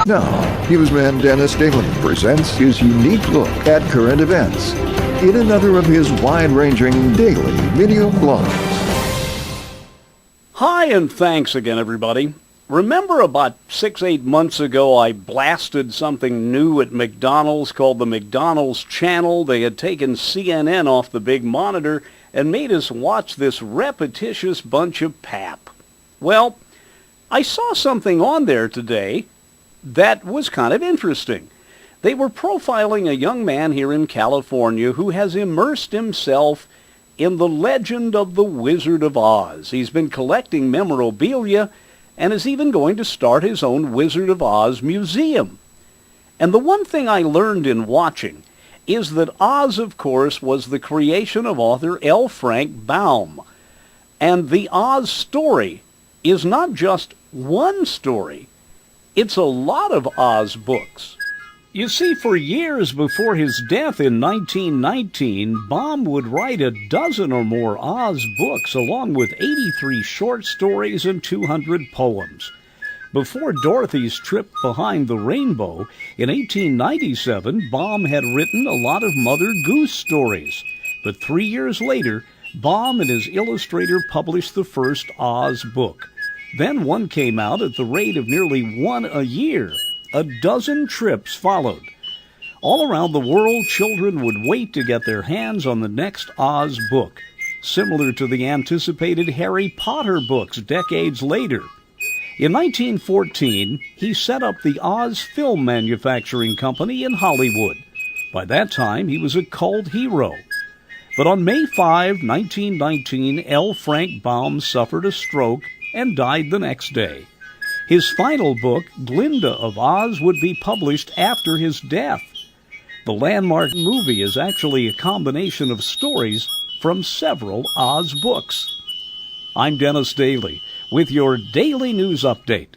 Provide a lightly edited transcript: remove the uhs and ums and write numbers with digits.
Now, newsman Dennis Daly presents his unique look at current events in another of his wide-ranging daily video blogs. Hi, and thanks again, everybody. Remember about 6-8 months ago, I blasted something new at McDonald's called the McDonald's Channel. They had taken CNN off the big monitor and made us watch this repetitious bunch of pap. Well, I saw something on there today that was kind of interesting. They were profiling a young man here in California who has immersed himself in the legend of the Wizard of Oz. He's been collecting memorabilia and is even going to start his own Wizard of Oz museum. And the one thing I learned in watching is that Oz, of course, was the creation of author L. Frank Baum. And the Oz story is not just one story. It's a lot of Oz books. You see, for years before his death in 1919, Baum would write a dozen or more Oz books, along with 83 short stories and 200 poems. Before Dorothy's Trip Behind the Rainbow, in 1897, Baum had written a lot of Mother Goose stories. But 3 years later, Baum and his illustrator published the first Oz book. Then one came out at the rate of nearly one a year. A dozen trips followed. All around the world, children would wait to get their hands on the next Oz book, similar to the anticipated Harry Potter books decades later. In 1914, he set up the Oz Film Manufacturing Company in Hollywood. By that time, he was a cult hero. But on May 5, 1919, L. Frank Baum suffered a stroke and died the next day. His final book, Glinda of Oz, would be published after his death. The landmark movie is actually a combination of stories from several Oz books. I'm Dennis Daly with your Daily News Update.